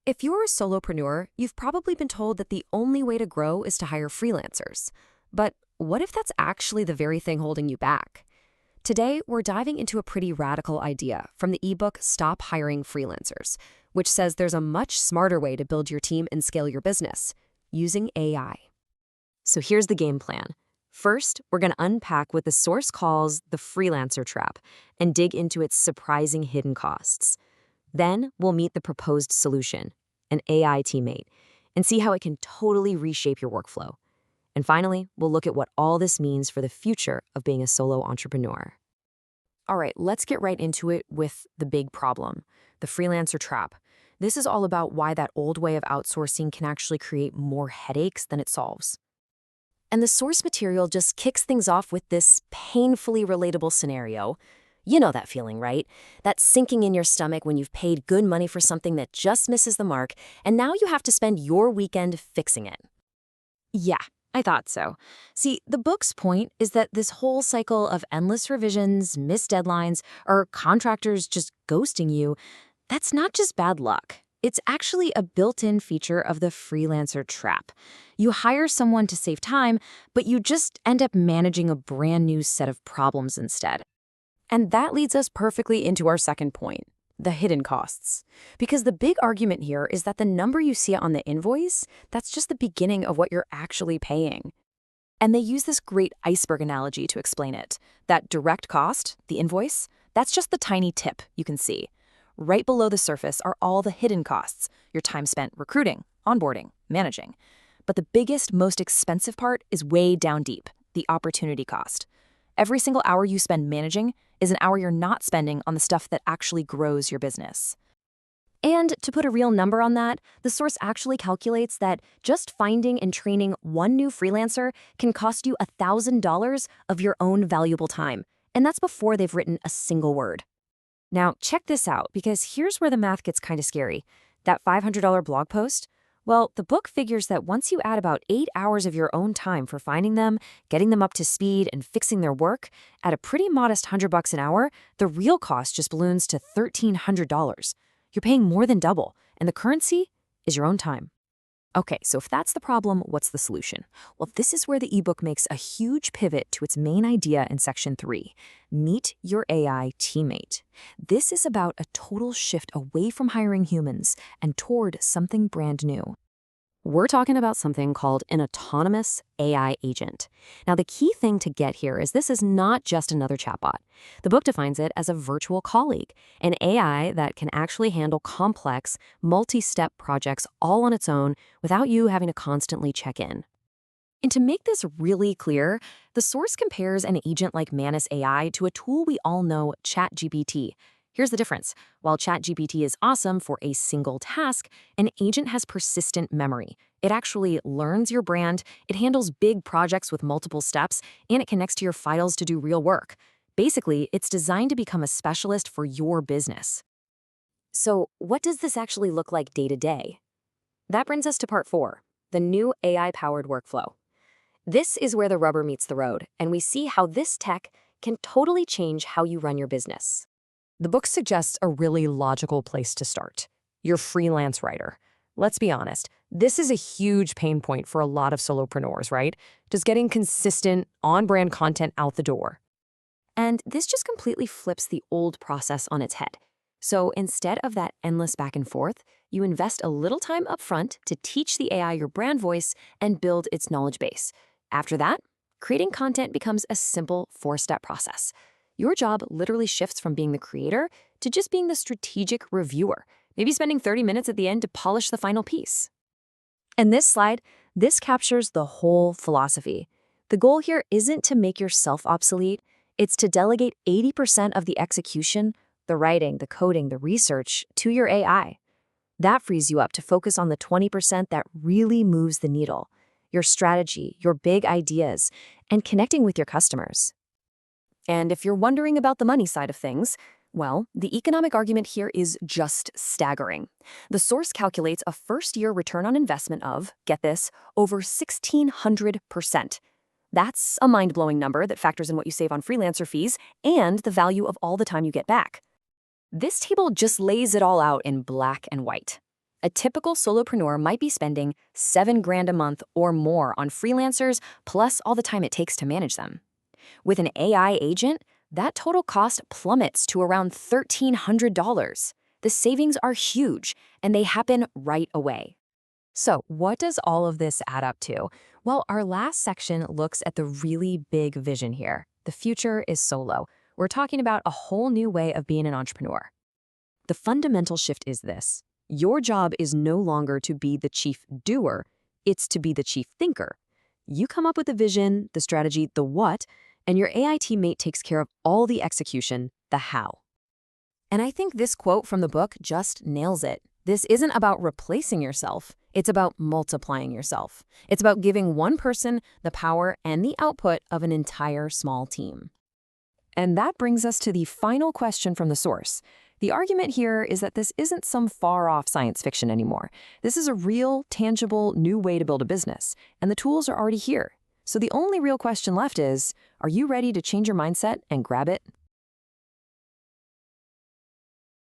If you're a solopreneur, you've probably been told that the only way to grow is to hire freelancers. But what if that's actually the very thing holding you back? Today, we're diving into a pretty radical idea from the ebook Stop Hiring Freelancers, which says there's a much smarter way to build your team and scale your business using AI. So here's the game plan. First, we're going to unpack what the source calls the freelancer trap and dig into its surprising hidden costs. Then we'll meet the proposed solution, an AI teammate, and see how it can totally reshape your workflow. And finally, we'll look at what all this means for the future of being a solo entrepreneur. All right, let's get right into it with the big problem, the freelancer trap. This is all about why that old way of outsourcing can actually create more headaches than it solves. And the source material just kicks things off with this painfully relatable scenario. You know that feeling, right? That sinking in your stomach when you've paid good money for something that just misses the mark, and now you have to spend your weekend fixing it. Yeah, I thought so. See, the book's point is that this whole cycle of endless revisions, missed deadlines, or contractors just ghosting you, that's not just bad luck. It's actually a built-in feature of the freelancer trap. You hire someone to save time, but you just end up managing a brand new set of problems instead. And that leads us perfectly into our second point, the hidden costs. Because the big argument here is that the number you see on the invoice, that's just the beginning of what you're actually paying. And they use this great iceberg analogy to explain it. That direct cost, the invoice, that's just the tiny tip you can see. Right below the surface are all the hidden costs, your time spent recruiting, onboarding, managing. But the biggest, most expensive part is way down deep, the opportunity cost. Every single hour you spend managing is an hour you're not spending on the stuff that actually grows your business. And to put a real number on that, the source actually calculates that just finding and training one new freelancer can cost you $1,000 of your own valuable time. And that's before they've written a single word. Now, check this out, because here's where the math gets kind of scary. That $500 blog post? Well, the book figures that once you add about 8 hours of your own time for finding them, getting them up to speed, and fixing their work, at a pretty modest $100 an hour, the real cost just balloons to $1,300. You're paying more than double, and the currency is your own time. Okay, so if that's the problem, what's the solution? Well, this is where the ebook makes a huge pivot to its main idea in section 3, meet your AI teammate. This is about a total shift away from hiring humans and toward something brand new. We're talking about something called an autonomous AI agent. Now, the key thing to get here is this is not just another chatbot. The book defines it as a virtual colleague, an AI that can actually handle complex, multi-step projects all on its own without you having to constantly check in. And to make this really clear, the source compares an agent like Manus AI to a tool we all know, ChatGPT. Here's the difference. While ChatGPT is awesome for a single task, an agent has persistent memory. It actually learns your brand, it handles big projects with multiple steps, and it connects to your files to do real work. Basically, it's designed to become a specialist for your business. So, what does this actually look like day to day? That brings us to part 4, the new AI-powered workflow. This is where the rubber meets the road, and we see how this tech can totally change how you run your business. The book suggests a really logical place to start, your freelance writer. Let's be honest, this is a huge pain point for a lot of solopreneurs, right? Just getting consistent, on-brand content out the door. And this just completely flips the old process on its head. So instead of that endless back and forth, you invest a little time up front to teach the AI your brand voice and build its knowledge base. After that, creating content becomes a simple 4-step process. Your job literally shifts from being the creator to just being the strategic reviewer, maybe spending 30 minutes at the end to polish the final piece. And this slide, this captures the whole philosophy. The goal here isn't to make yourself obsolete, it's to delegate 80% of the execution, the writing, the coding, the research, to your AI. That frees you up to focus on the 20% that really moves the needle, your strategy, your big ideas, and connecting with your customers. And if you're wondering about the money side of things, well, the economic argument here is just staggering. The source calculates a first-year return on investment of, get this, over 1,600%. That's a mind-blowing number that factors in what you save on freelancer fees and the value of all the time you get back. This table just lays it all out in black and white. A typical solopreneur might be spending $7 grand a month or more on freelancers, plus all the time it takes to manage them. With an AI agent, that total cost plummets to around $1,300. The savings are huge, and they happen right away. So, what does all of this add up to? Well, our last section looks at the really big vision here. The future is solo. We're talking about a whole new way of being an entrepreneur. The fundamental shift is this. Your job is no longer to be the chief doer, it's to be the chief thinker. You come up with the vision, the strategy, the what, and your AI teammate takes care of all the execution, the how. And I think this quote from the book just nails it. This isn't about replacing yourself, it's about multiplying yourself. It's about giving one person the power and the output of an entire small team. And that brings us to the final question from the source. The argument here is that this isn't some far-off science fiction anymore. This is a real, tangible, new way to build a business, and the tools are already here. So the only real question left is, are you ready to change your mindset and grab it?